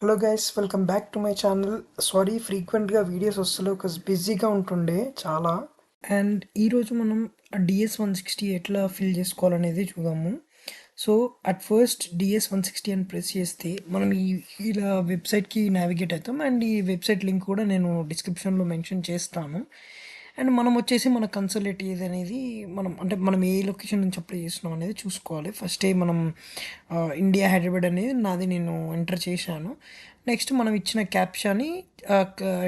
Hello guys, welcome back to my channel. Sorry ఫ్రీక్వెంట్గా videos వస్తలేవు because బిజీగా ఉంటుండే చాలా. అండ్ ఈరోజు మనం DS-160 ఎట్లా ఫిల్ చేసుకోవాలనేది చూద్దాము. సో అట్ ఫస్ట్ DS-160 అని ప్రెస్ చేస్తే మనం ఇలా వెబ్సైట్కి నావిగేట్ అవుతాం. అండ్ ఈ వెబ్సైట్ లింక్ కూడా నేను డిస్క్రిప్షన్లో మెన్షన్ చేస్తాను. అండ్ మనం వచ్చేసి మన కన్సల్ట్ ఏది అనేది మనం ఏ లొకేషన్ నుంచి అప్లై చేస్తున్నాం అనేది చూసుకోవాలి. ఫస్ట్ మనం ఇండియా హైదరాబాద్ అనేది నాది నేను ఎంటర్ చేశాను. నెక్స్ట్ మనం ఇచ్చిన క్యాప్షాని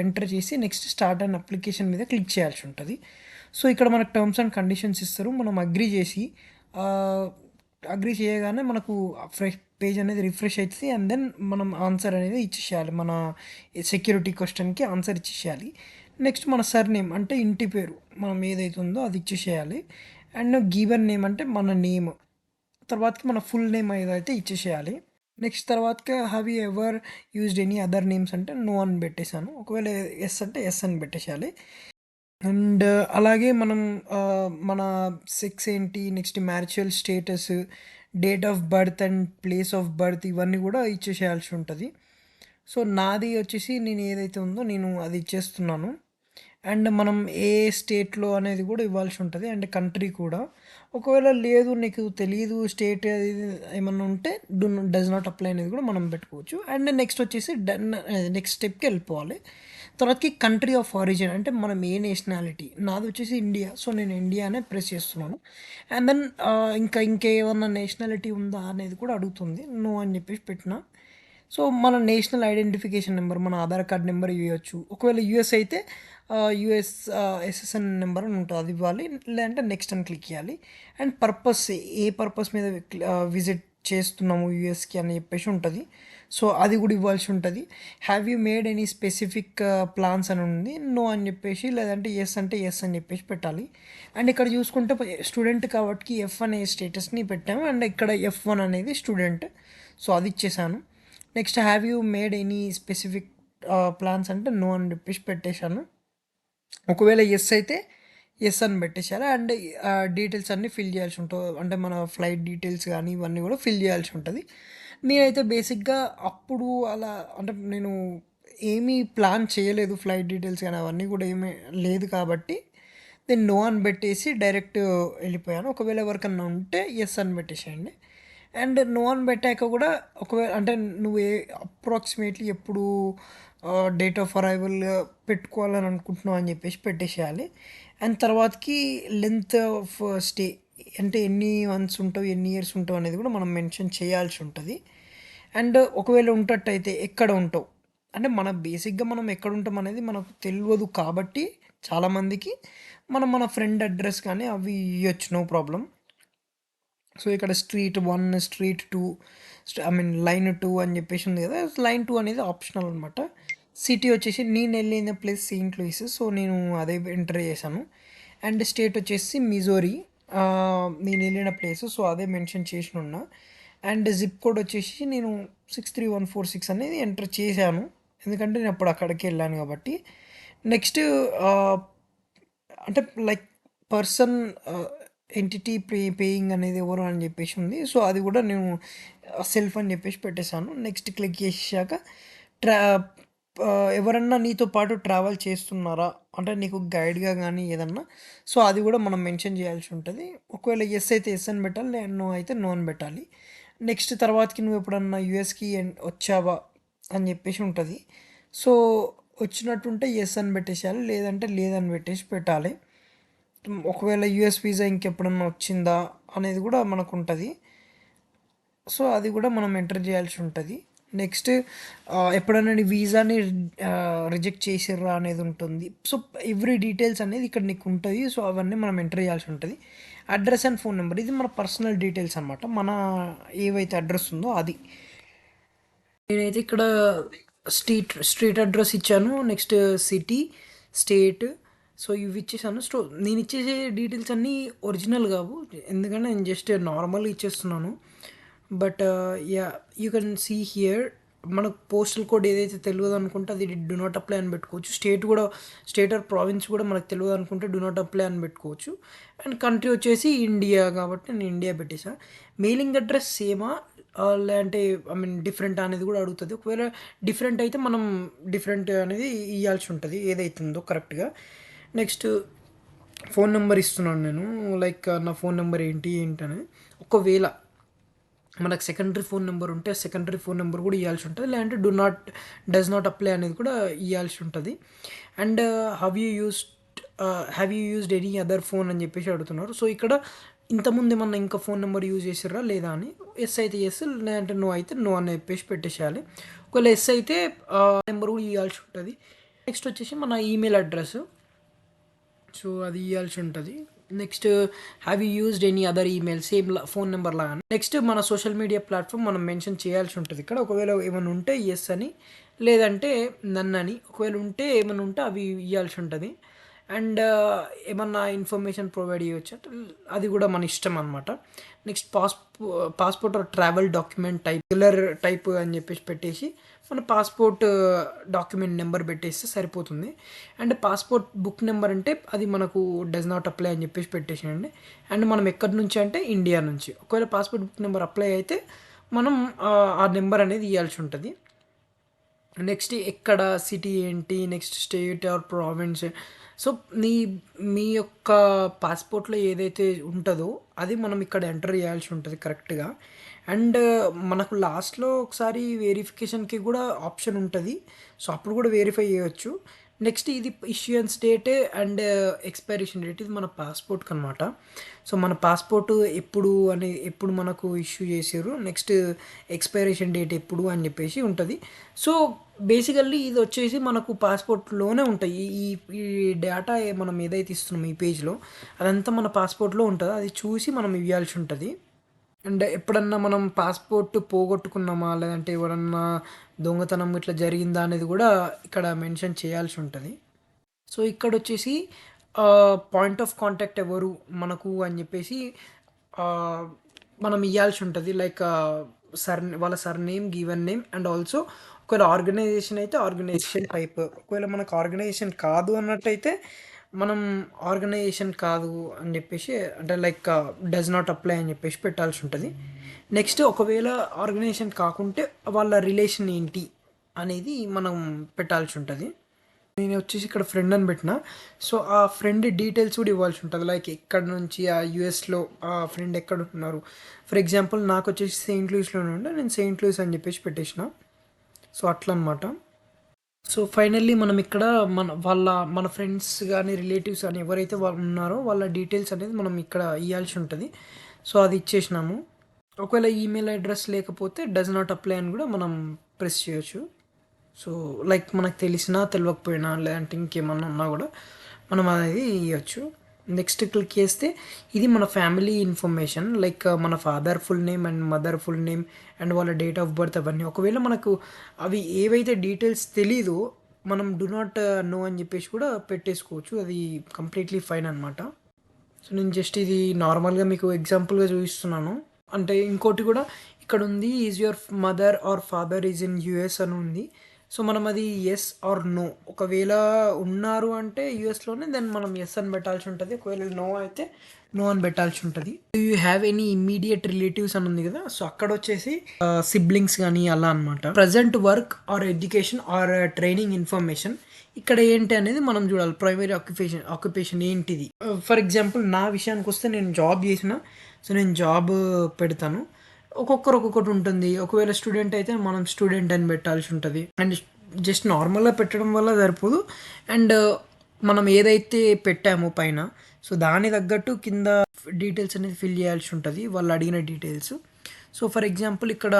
ఎంటర్ చేసి నెక్స్ట్ స్టార్ట్ అండ్ అప్లికేషన్ మీద క్లిక్ చేయాల్సి ఉంటుంది. సో ఇక్కడ మనకు టర్మ్స్ అండ్ కండిషన్స్ ఇస్తారు. మనం అగ్రీ చేసి అగ్రీ చేయగానే మనకు ఫ్రెష్ పేజ్ అనేది రిఫ్రెష్ అవుతుంది. అండ్ దెన్ మనం ఆన్సర్ అనేది ఇచ్చేసేయాలి. మన సెక్యూరిటీ క్వశ్చన్కి ఆన్సర్ ఇచ్చేసేయాలి. నెక్స్ట్ మన సర్నేమ్ అంటే ఇంటి పేరు మనం ఏదైతే ఉందో అది ఇచ్చేసేయాలి. అండ్ గివెన్ నేమ్ అంటే మన నేమ్, తర్వాతకి మన ఫుల్ నేమ్ ఏదైతే ఇచ్చేసేయాలి. నెక్స్ట్ తర్వాతకి have you ever used any other names అంటే నో అని పెట్టేశాను. ఒకవేళ ఎస్ అంటే ఎస్ అని పెట్టేసేయాలి. అండ్ అలాగే మనం మన సెక్స్ ఏంటి, next marital status, date of birth and place of birth ఇవన్నీ కూడా ఇచ్చేసేయాల్సి ఉంటుంది. సో నాది వచ్చేసి నేను ఏదైతే ఉందో నేను అది ఇచ్చేస్తున్నాను. అండ్ మనం ఏ స్టేట్లో అనేది కూడా ఇవ్వాల్సి ఉంటుంది. అండ్ కంట్రీ కూడా. ఒకవేళ లేదు నీకు తెలియదు స్టేట్ అది ఏమన్నా ఉంటే డస్ నాట్ అప్లై అనేది కూడా మనం పెట్టుకోవచ్చు. అండ్ నెక్స్ట్ వచ్చేసి నెక్స్ట్ స్టెప్కి వెళ్ళిపోవాలి. తర్వాతకి కంట్రీ ఆఫ్ ఆరిజిన్ అంటే మనం ఏ నేషనాలిటీ, నాది వచ్చేసి ఇండియా. సో నేను ఇండియా అనే ప్రెస్ చేస్తున్నాను. అండ్ దెన్ ఇంకేమన్నా నేషనాలిటీ ఉందా అనేది కూడా అడుగుతుంది. నో అని చెప్పేసి పెట్టిన. సో మన నేషనల్ ఐడెంటిఫికేషన్ నెంబర్, మన ఆధార్ కార్డ్ నెంబర్ ఇవ్వచ్చు. ఒకవేళ యూఎస్ అయితే యూఎస్ ఎస్ఎస్ఎన్ నెంబర్ అని ఉంటుంది, అది ఇవ్వాలి. లేదంటే నెక్స్ట్ అని క్లిక్ చేయాలి. అండ్ పర్పస్, ఏ పర్పస్ మీద విజిట్ చేస్తున్నాము యూఎస్కి అని చెప్పేసి ఉంటుంది. సో అది కూడా ఇవ్వాల్సి ఉంటుంది. Have you made any specific plans అని ఉంది. నో అని చెప్పేసి, లేదంటే ఎస్ అంటే ఎస్ అని చెప్పేసి పెట్టాలి. అండ్ ఇక్కడ చూసుకుంటే స్టూడెంట్ కాబట్టి ఎఫ్ అనే స్టేటస్ని పెట్టాము. అండ్ ఇక్కడ F1 అనేది స్టూడెంట్. సో అది ఇచ్చేసాను. Next have you made any specific plans అంటే నో అని చెప్పేసి పెట్టేశాను. ఒకవేళ ఎస్ అయితే ఎస్ అని పెట్టేశారు. అండ్ డీటెయిల్స్ అన్నీ ఫిల్ చేయాల్సి ఉంటుంది. అంటే మన ఫ్లైట్ డీటెయిల్స్ కానీ ఇవన్నీ కూడా ఫిల్ చేయాల్సి ఉంటుంది. నేనైతే బేసిక్గా అప్పుడు అలా అంటే నేను ఏమీ ప్లాన్ చేయలేదు, ఫ్లైట్ డీటెయిల్స్ కానీ అవన్నీ కూడా ఏమీ లేదు కాబట్టి నేను నో అని పెట్టేసి డైరెక్ట్ వెళ్ళిపోయాను. ఒకవేళ ఎవరికన్నా ఉంటే ఎస్ అని పెట్టేసేయండి. అండ్ నో అని పెట్టాక కూడా ఒకవేళ అంటే నువ్వు అప్రాక్సిమేట్లీ ఎప్పుడు డేట్ ఆఫ్ అరైవల్ పెట్టుకోవాలని అనుకుంటున్నావు అని చెప్పేసి పెట్టేసేయాలి. అండ్ తర్వాతకి లెంత్ ఆఫ్ స్టే అంటే ఎన్ని మంత్స్ ఉంటావు, ఎన్ని ఇయర్స్ ఉంటావు అనేది కూడా మనం మెన్షన్ చేయాల్సి ఉంటుంది. అండ్ ఒకవేళ ఉంటట్టయితే ఎక్కడ ఉంటావు అంటే బేసిక్గా మనం ఎక్కడ ఉంటాం అనేది మనకు తెలియదు కాబట్టి చాలామందికి మన ఫ్రెండ్ అడ్రస్ కానీ అవి ఇవ్వచ్చు, నో ప్రాబ్లం. సో ఇక్కడ స్ట్రీట్ 1, స్ట్రీట్ 2, లైన్ 2 అని చెప్పేసి ఉంది కదా. లైన్ 2 అనేది ఆప్షనల్ అనమాట. సిటీ వచ్చేసి నేను వెళ్ళిన ప్లేస్ సెయింట్ లూయిస్, సో నేను అదే ఎంటర్ చేశాను. అండ్ స్టేట్ వచ్చేసి మిజోరీ, నేను వెళ్ళిన ప్లేస్, సో అదే మెన్షన్ చేసి ఉన్నా. అండ్ జిప్ కోడ్ వచ్చేసి నేను 63146 అనేది ఎంటర్ చేశాను, ఎందుకంటే నేను అప్పుడు అక్కడికి వెళ్ళాను కాబట్టి. నెక్స్ట్ అంటే లైక్ పర్సన్ ఎంటిటీ పేయింగ్ అనేది ఎవరు అని చెప్పేసి ఉంది. సో అది కూడా నేను సెల్ఫ్ అని చెప్పేసి పెట్టేశాను. నెక్స్ట్ క్లిక్ చేసాక ట్రా ఎవరన్నా నీతో పాటు ట్రావెల్ చేస్తున్నారా అంటే నీకు గైడ్గా కానీ ఏదన్నా, సో అది కూడా మనం మెన్షన్ చేయాల్సి ఉంటుంది. ఒకవేళ ఎస్ అయితే ఎస్ అని పెట్టాలి, నో అయితే నో అని పెట్టాలి. నెక్స్ట్ తర్వాతకి నువ్వు ఎప్పుడన్నా యూఎస్కి వచ్చావా అని చెప్పేసి ఉంటుంది. సో వచ్చినట్టుంటే ఎస్ అని పెట్టేసేయాలి, లేదంటే లేదని పెట్టేసి పెట్టాలి. ఒకవేళ యూఎస్ వీసా ఇంకెప్పుడన్నా వచ్చిందా అనేది కూడా మనకు ఉంటుంది. సో అది కూడా మనం ఎంటర్ చేయాల్సి ఉంటుంది. నెక్స్ట్ ఎప్పుడైనా నీ వీసాని రిజెక్ట్ చేసిర్రా అనేది ఉంటుంది. సో ఎవ్రీ డీటెయిల్స్ అనేది ఇక్కడ నీకు ఉంటుంది. సో అవన్నీ మనం ఎంటర్ చేయాల్సి ఉంటుంది. అడ్రస్ అండ్ ఫోన్ నెంబర్ ఇది మన పర్సనల్ డీటెయిల్స్ అనమాట. మన ఏవైతే అడ్రస్ ఉందో అది. నేనైతే ఇక్కడ స్ట్రీట్ అడ్రస్ ఇచ్చాను. నెక్స్ట్ సిటీ, స్టేట్, సో ఇవి ఇచ్చేసాను. నేను ఇచ్చేసే డీటెయిల్స్ అన్నీ ఒరిజినల్ కావు, ఎందుకంటే నేను జస్ట్ నార్మల్గా ఇచ్చేస్తున్నాను. But yeah you can see here మనకు పోస్టల్ కోడ్ ఏదైతే తెలియదు అనుకుంటే అది డు నాట్ అప్లై అని పెట్టుకోవచ్చు. స్టేట్ ఆర్ ప్రావిన్స్ కూడా మనకు తెలియదు అనుకుంటే డు నాట్ అప్లై అని పెట్టుకోవచ్చు. అండ్ కంట్రీ వచ్చేసి ఇండియా కాబట్టి నేను ఇండియా పెట్టేసా. మెయిలింగ్ అడ్రస్ సేమా లేదంటే ఐ మీన్ డిఫరెంటా అనేది కూడా అడుగుతది. ఒకవేళ డిఫరెంట్ అయితే మనం డిఫరెంట్ అనేది ఇయ్యాల్సి ఉంటది. ఏదైతుందో కరెక్ట్‌గా. నెక్స్ట్ ఫోన్ నంబర్ ఇస్తున్నాను నేను. లైక్ నా ఫోన్ నంబర్ ఏంటని. ఒకవేళ మనకు సెకండరీ ఫోన్ నంబర్ ఉంటే సెకండరీ ఫోన్ నంబర్ కూడా ఇయ్యాల్సి ఉంటది. లేదంటే డస్ నాట్ అప్లై అనేది కూడా ఇయ్యాల్సి ఉంటది. And have you used any other phone అని చెప్పేసి అడుగుతున్నారు. సో, ఇక్కడ ఇంతకుముందు ఏమన్నా ఇంకా ఫోన్ నంబర్ యూజ్ చేసిర్రా లేదా అని. యెస్ అయితే యెస్, లేదంటే నో అయితే నో అని చెప్పేసి పెట్టేసేయాలి. ఒకవేళ యెస్ అయితే నెంబర్ కూడా ఇయ్యాల్సి ఉంటది. నెక్స్ట్ వచ్చేసి మన ఈమెయిల్ అడ్రెస్. సో, అది ఇయ్యాల్సి ఉంటది. Next have you used any other email same phone number లాగానే. నెక్స్ట్ మన సోషల్ మీడియా ప్లాట్‌ఫామ్ మనం మెన్షన్ చేయాల్సి ఉంటది ఇక్కడ. ఒకవేళ ఏమన్నా ఉంటే యెస్ అని, లేదంటే నన్ అని. ఒకవేళ ఉంటే ఏమన్నా ఉంటే అవి ఇయ్యాల్సి ఉంటది. అండ్ ఏమన్నా ఇన్ఫర్మేషన్ ప్రొవైడ్ చేయొచ్చు అంటే అది కూడా మన ఇష్టం అనమాట. Next passport or travel document type regular type అని చెప్పేసి పెట్టేసి మన పాస్‌పోర్ట్ డాక్యుమెంట్ నెంబర్ పెట్టేస్తే సరిపోతుంది. అండ్ పాస్‌పోర్ట్ బుక్ నెంబర్ అంటే అది మనకు డస్ నాట్ అప్లై అని చెప్పేసి పెట్టేసేయండి. అండ్ మనం ఎక్కడి నుంచి అంటే ఇండియా నుంచి. ఒకవేళ పాస్‌పోర్ట్ బుక్ నెంబర్ అప్లై అయితే మనం ఆ నెంబర్ అనేది ఇయ్యాల్సి ఉంటది. నెక్స్ట్ ఎక్కడ సిటీ ఏంటి, next state or province. So, నీ మీ యొక్క పాస్‌పోర్ట్‌లో ఏదైతే ఉంటదో అది మనం ఇక్కడ ఎంటర్ చేయాల్సి ఉంటది కరెక్ట్‌గా. అండ్ మనకు లాస్ట్‌లో ఒకసారి వెరిఫికేషన్‌కి కూడా ఆప్షన్ ఉంటది. సో, అప్పుడు కూడా వెరిఫై చేయొచ్చు. నెక్స్ట్ ఇది issuance date and expiration date ఇది మన పాస్‌పోర్ట్‌కనమాట. సో, మన పాస్‌పోర్ట్ ఎప్పుడు మనకు ఇష్యూ చేసిర్రు, నెక్స్ట్ ఎక్స్‌పైరేషన్ డేట్ ఎప్పుడు అని చెప్పేసి ఉంటది. సో, బేసికల్లీ ఇదొచ్చేసి మనకు పాస్‌పోర్ట్‌లోనే ఉంటాయి. ఈ ఈ డేటా మనం ఏదైతే ఇస్తున్నామో ఈ పేజ్‌లో అదంతా మన పాస్‌పోర్ట్‌లో ఉంటది. అది చూసి మనం ఇయ్యాల్సి ఉంటది. అండ్ ఎప్పుడన్నా మనం పాస్‌పోర్ట్ పోగొట్టుకున్నామా, లేదంటే ఎవరన్నా దొంగతనం ఇట్లా జరిగిందా అనేది గూడా ఇక్కడ మెన్షన్ చేయాల్సి ఉంటది. సో, ఇక్కడొచ్చేసి పాయింట్ ఆఫ్ కాంటాక్ట్ ఎవరు మనకు అని జెప్పేసి ఆహ్, మనం ఇయ్యాల్సి ఉంటది. లైక్ వాళ్ళ surname, given name and also ఒకవేళ ఆర్గనైజేషన్ అయితే ఆర్గనైజేషన్ టైప్. ఒకవేళ మనకు ఆర్గనైజేషన్ కాదు అన్నట్టయితే మనం ఆర్గనైజేషన్ కాదు అని జెప్పేసి అంటే లైక్ డస్ నాట్ అప్లై అని జెప్పేసి పెట్టాల్సి ఉంటది. నెక్స్ట్ ఒకవేళ ఆర్గనైజేషన్ కాకుంటే వాళ్ళ రిలేషన్ ఏంటి అనేది మనం పెట్టాల్సి ఉంటది. నేను వచ్చేసి ఇక్కడ ఫ్రెండ్ అని పెట్టిన. సో, ఆ ఫ్రెండ్ డీటెయిల్స్ కూడా ఇవ్వాల్సి ఉంటది. లైక్ ఎక్కడి నుంచి యూఎస్‌లో ఆ ఫ్రెండ్ ఎక్కడుంటున్నారు. ఫర్ ఎగ్జాంపుల్ నాకొచ్చేసి సెయింట్ లూయిస్‌లోనే ఉండే. నేను సెయింట్ లూయిస్ అని చెప్పేసి పెట్టేసిన. సో, అట్లనమాట. సో, ఫైనల్లీ మనం ఇక్కడ మన ఫ్రెండ్స్ గాని, రిలేటివ్స్ గాని ఎవరైతే వాళ్ళు ఉన్నారో వాళ్ళ డీటెయిల్స్ అనేది మనం ఇక్కడ ఇయ్యాల్సి ఉంటది. సో, అది ఇచ్చేసినాము. ఒకవేళ ఈమెయిల్ అడ్రెస్ లేకపోతే డస్ నాట్ అప్లై అని కూడా మనం ప్రెస్ చేయొచ్చు. సో, లైక్ మనకు తెలిసినా, తెలవకపోయినా లేదంటే ఇంకేమన్నా ఉన్నా గూడా మనం అనేది ఇయ్యొచ్చు. నెక్స్ట్ క్లిక్ చేస్తే ఇది మన ఫ్యామిలీ ఇన్ఫర్మేషన్. లైక్ మన father full name and mother full name and వాళ్ళ డేట్ ఆఫ్ బర్త్ అవన్నీ. ఒకవేళ మనకు అవి ఏవైతే డీటెయిల్స్ తెలీదో మనం డు నాట్ నో అని జెప్పేసి కూడా పెట్టేసుకోవచ్చు. అది కంప్లీట్‌లీ ఫైన్ అనమాట. సో, నేను జస్ట్ ఇది నార్మల్‌గా మీకు ఎగ్జాంపుల్‌గా చూపిస్తున్నాను. అంటే ఇంకోటి కూడా ఇక్కడుంది is your mother or father is in US అని ఉంది. సో, మనం అది యెస్ ఆర్ నో. ఒకవేళ ఉన్నారు అంటే యూఎస్‌లోనే దెన్ మనం యెస్ అని పెట్టాల్సి ఉంటది. ఒకవేళ నో అయితే నో అని పెట్టాల్సి ఉంటది. Do you have any immediate relatives అని ఉంది కదా! సో, అక్కడొచ్చేసి సిబ్లింగ్స్ గాని అలా అనమాట. Present work or education or training information. ఇక్కడ ఏంటి అనేది మనం చూడాలి. ప్రైమరీ ఆక్యుపేషన్ ఏంటిది? ఫర్ ఎగ్జాంపుల్ నా విషయానికొస్తే నేను జాబ్ చేసిన. సో, నేను జాబ్ పెడతాను. ఒక్కొక్కరు ఒక్కొక్కటి ఉంటుంది. ఒకవేళ స్టూడెంట్ అయితే మనం స్టూడెంట్ అని పెట్టాల్సి ఉంటది. అండ్ జస్ట్ నార్మల్‌గా పెట్టడం వల్ల సరిపోదు. అండ్ మనం ఏదైతే పెట్టామో పైన సో, దాని తగ్గట్టు కింద డీటెయిల్స్ అనేది ఫిల్ చేయాల్సి ఉంటది. వాళ్ళు అడిగిన డీటెయిల్స్. సో, ఫర్ ఎగ్జాంపుల్ ఇక్కడ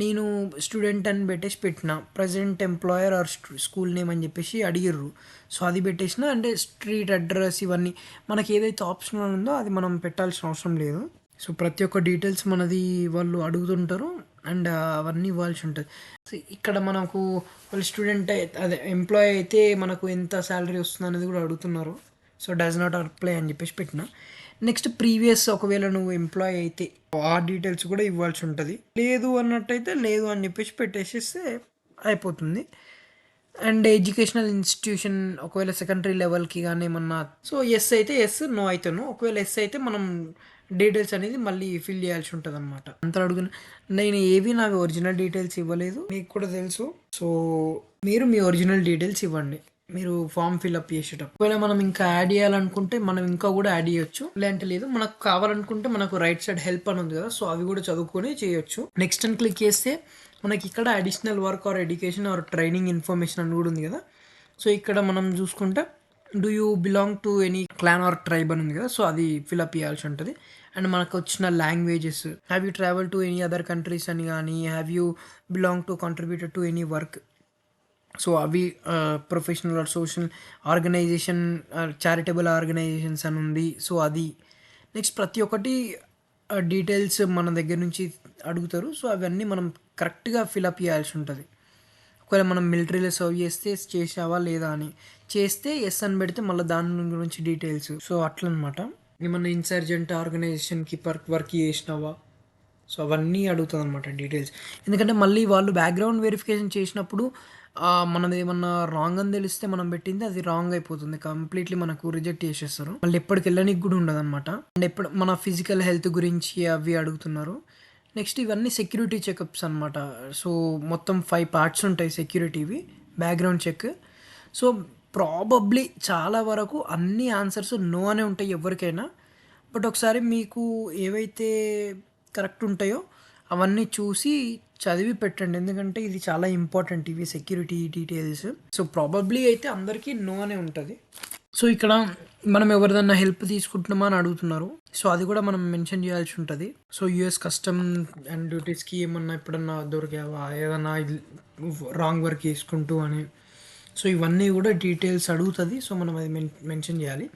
నేను స్టూడెంట్ అని పెట్టేసి పెట్టిన. Present employer or school name అని చెప్పేసి అడిగిర్రు. సో, అది పెట్టేసిన. అంటే స్ట్రీట్ అడ్రెస్ ఇవన్నీ మనకి ఏదైతే ఆప్షనల్ ఉందో అది మనం పెట్టాల్సిన అవసరం లేదు. సో, ప్రతి ఒక్క డీటెయిల్స్ మనది వాళ్ళు అడుగుతుంటారు. అండ్ అవన్నీ ఇవ్వాల్సి ఉంటది. సో, ఇక్కడ మనకు వాళ్ళు స్టూడెంట్ అదే ఎంప్లాయీ అయితే మనకు ఎంత సాలరీ వస్తుందనేది కూడా అడుగుతున్నారు. సో, డస్ నాట్ అప్లై అని చెప్పేసి పెట్టిన. నెక్స్ట్ ప్రీవియస్ ఒకవేళ నువ్వు ఎంప్లాయీ అయితే ఆ డీటెయిల్స్ కూడా ఇవ్వాల్సి ఉంటది. లేదు అన్నట్టయితే లేదు అని చెప్పేసి పెట్టేసేస్తే అయిపోతుంది. అండ్ ఎడ్యుకేషనల్ ఇన్‌స్టిట్యూషన్ ఒకవేళ సెకండరీ లెవెల్‌కి గాని ఏమన్నా సో, యెస్ అయితే యెస్, నో అయితే నో. ఒకవేళ యెస్ అయితే మనం డీటెయిల్స్ అనేది మళ్ళీ ఫిల్ చేయాల్సి ఉంటుంది అనమాట. అంత అడుగున నేను ఏవి నాకు ఒరిజినల్ డీటెయిల్స్ ఇవ్వలేదు, మీకు కూడా తెలుసు. సో మీరు మీ ఒరిజినల్ డీటెయిల్స్ ఇవ్వండి మీరు ఫామ్ ఫిల్అప్ చేసేటప్పుడు. ఒకవేళ మనం ఇంకా యాడ్ చేయాలనుకుంటే మనం ఇంకా కూడా యాడ్ చేయొచ్చు, లేదంటే లేదు. మనకు కావాలనుకుంటే మనకు రైట్ సైడ్ హెల్ప్ అని ఉంది కదా, సో అవి కూడా చదువుకొని చేయొచ్చు. నెక్స్ట్ అని క్లిక్ చేస్తే మనకి ఇక్కడ additional work or education or training information అని కూడా ఉంది కదా. సో ఇక్కడ మనం చూసుకుంటే do you belong to any clan or tribe అని ఉంది కదా, సో అది ఫిల్అప్ చేయాల్సి ఉంటుంది. అండ్ మనకు వచ్చిన languages, have you travel to any other countries అని కానీ, have you belong to contributed to any work, so అవి professional or social organisation charitable organisations అని ఉంది, సో అది. నెక్స్ట్ ప్రతి ఒక్కటి డీటెయిల్స్ మన దగ్గర నుంచి అడుగుతారు, సో అవన్నీ మనం కరెక్ట్గా ఫిల్అప్ చేయాల్సి ఉంటుంది. ఒకవేళ మనం మిలిటరీలో సర్వ్ చేస్తే చేసావా లేదా అని, చేస్తే ఎస్ అని పెడితే మళ్ళీ దాని గురించి డీటెయిల్స్. సో అట్లా అనమాట. ఏమన్నా ఇన్సర్జెంట్ ఆర్గనైజేషన్కి వర్క్ చేసినావా, సో అవన్నీ అడుగుతుంది అనమాట డీటెయిల్స్. ఎందుకంటే మళ్ళీ వాళ్ళు బ్యాక్గ్రౌండ్ వెరిఫికేషన్ చేసినప్పుడు మనది ఏమన్నా రాంగ్ అని తెలిస్తే మనం పెట్టింది అది రాంగ్ అయిపోతుంది, కంప్లీట్లీ మనకు రిజెక్ట్ చేసేస్తారు. మళ్ళీ ఎప్పటికి వెళ్ళడానికి కూడా ఉండదు అనమాట. అండ్ ఎప్పుడు మన ఫిజికల్ హెల్త్ గురించి అవి అడుగుతున్నారు. నెక్స్ట్ ఇవన్నీ సెక్యూరిటీ చెకప్స్ అనమాట. సో మొత్తం 5 పార్ట్స్ ఉంటాయి సెక్యూరిటీవి, బ్యాక్గ్రౌండ్ చెక్. సో ప్రాబబ్లీ చాలా వరకు అన్ని ఆన్సర్స్ నో అనే ఉంటాయి ఎవరికైనా. బట్ ఒకసారి మీకు ఏవైతే కరెక్ట్ ఉంటాయో అవన్నీ చూసి చదివి పెట్టండి, ఎందుకంటే ఇది చాలా ఇంపార్టెంట్ ఇవి సెక్యూరిటీ డీటెయిల్స్. సో ప్రాబబ్లీ అయితే అందరికీ నో అనే ఉంటుంది. సో ఇక్కడ మనం ఎవరిదన్నా హెల్ప్ తీసుకుంటున్నామా అని అడుగుతున్నారు, సో అది కూడా మనం మెన్షన్ చేయాల్సి ఉంటుంది. సో యూఎస్ కస్టమ్ అండ్ డ్యూటీస్కి ఏమన్నా ఎప్పుడన్నా దొరికావా, ఏదన్నా రాంగ్ వర్క్ చేసుకుంటూ అని, సో ఇవన్నీ కూడా డీటెయిల్స్ అడుగుతుంది. సో మనం అది మెన్షన్ చేయాలి.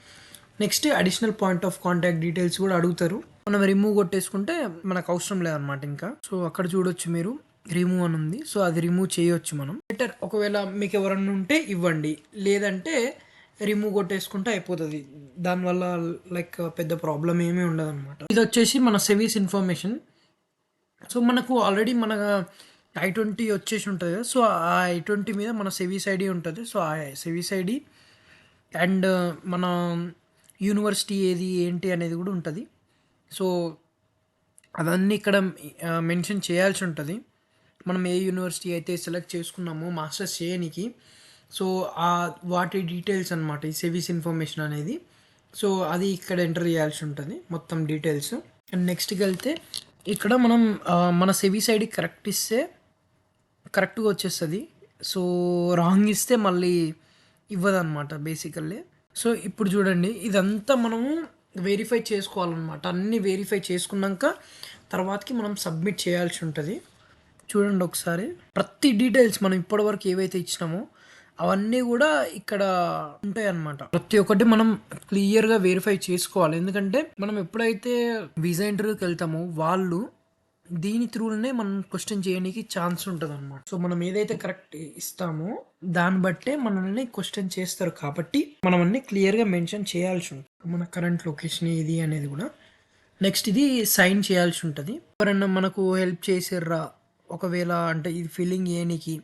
Next additional point of contact details కూడా అడుగుతారు. మనం రిమూవ్ కొట్టేసుకుంటే మనకు అవసరం లేదనమాట ఇంకా. సో అక్కడ చూడొచ్చు మీరు రిమూవ్ అని ఉంది, సో అది రిమూవ్ చేయొచ్చు మనం. బెటర్ ఒకవేళ మీకు ఎవరన్నా ఉంటే ఇవ్వండి, లేదంటే రిమూవ్ కొట్టేసుకుంటే అయిపోతుంది. దానివల్ల లైక్ పెద్ద ప్రాబ్లం ఏమీ ఉండదు అనమాట. ఇది వచ్చేసి మన సర్వీస్ ఇన్ఫర్మేషన్. సో మనకు ఆల్రెడీ మన I-20 వచ్చేసి ఉంటుంది కదా, సో ఆ I-20 మీద మన సర్వీస్ ఐడి ఉంటుంది. సో ఆ సర్వీస్ ఐడి అండ్ మన యూనివర్సిటీ ఏది ఏంటి అనేది కూడా ఉంటుంది. సో అవన్నీ ఇక్కడ మెన్షన్ చేయాల్సి ఉంటుంది. మనం ఏ యూనివర్సిటీ అయితే సెలెక్ట్ చేసుకున్నామో మాస్టర్స్ చేయడానికి, సో వాటి డీటెయిల్స్ అనమాట ఈ సర్వీస్ ఇన్ఫర్మేషన్ అనేది. సో అది ఇక్కడ ఎంటర్ చేయాల్సి ఉంటుంది మొత్తం డీటెయిల్స్. అండ్ నెక్స్ట్కి వెళ్తే ఇక్కడ మనం మన సర్వీస్ ఐడి కరెక్ట్ ఇస్తే కరెక్ట్గా వచ్చేస్తుంది. సో రాంగ్ ఇస్తే మళ్ళీ ఇవ్వదన్నమాట బేసికల్లీ. సో ఇప్పుడు చూడండి, ఇదంతా మనము వెరిఫై చేసుకోవాలన్నమాట. అన్నీ వెరిఫై చేసుకున్నాక తర్వాతకి మనం సబ్మిట్ చేయాల్సి ఉంటుంది. చూడండి ఒకసారి ప్రతి డీటెయిల్స్ మనం ఇప్పటివరకు ఏవైతే ఇచ్చినామో అవన్నీ కూడా ఇక్కడ ఉంటాయి అన్నమాట. ప్రతి ఒక్కటి మనం క్లియర్గా వెరిఫై చేసుకోవాలి, ఎందుకంటే మనం ఎప్పుడైతే వీసా ఇంటర్వ్యూకి వెళ్తామో వాళ్ళు దీని త్రూనే మనం క్వశ్చన్ చేయడానికి ఛాన్స్ ఉంటుంది అనమాట. సో మనం ఏదైతే కరెక్ట్ ఇస్తామో దాన్ని బట్టే మనల్ని క్వశ్చన్ చేస్తారు, కాబట్టి మనం అన్ని క్లియర్గా మెన్షన్ చేయాల్సి ఉంటుంది. మన కరెంట్ లొకేషన్ ఇది అనేది కూడా. నెక్స్ట్ ఇది సైన్ చేయాల్సి ఉంటుంది. ఎవరన్నా మనకు హెల్ప్ చేసిర్రా ఒకవేళ అంటే ఇది ఫిల్లింగ్ చేయడానికి,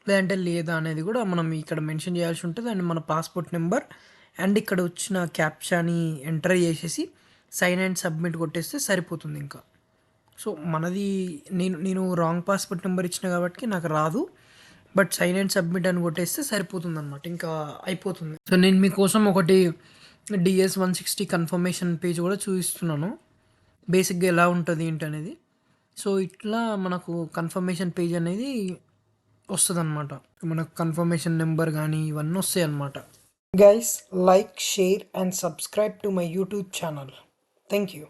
లేదంటే లేదా అనేది కూడా మనం ఇక్కడ మెన్షన్ చేయాల్సి ఉంటుంది. అండ్ మన పాస్పోర్ట్ నెంబర్ అండ్ ఇక్కడ వచ్చిన క్యాప్చాని ఎంటర్ చేసేసి సైన్ అండ్ సబ్మిట్ కొట్టేస్తే సరిపోతుంది ఇంకా. సో మనది నేను రాంగ్ పాస్పోర్ట్ నెంబర్ ఇచ్చిన కాబట్టి నాకు రాదు, బట్ సైన్ అండ్ సబ్మిట్ అని కొట్టేస్తే సరిపోతుంది అనమాట, ఇంకా అయిపోతుంది. సో నేను మీకోసం ఒకటి DS-160 కన్ఫర్మేషన్ పేజ్ కూడా చూపిస్తున్నాను, బేసిక్గా ఎలా ఉంటుంది ఏంటి అనేది. సో ఇట్లా మనకు కన్ఫర్మేషన్ పేజ్ అనేది వస్తుంది అనమాట. మనకు కన్ఫర్మేషన్ నెంబర్ కానీ ఇవన్నీ వస్తాయి అన్నమాట. Guys, like, share and subscribe to my YouTube channel. Thank you.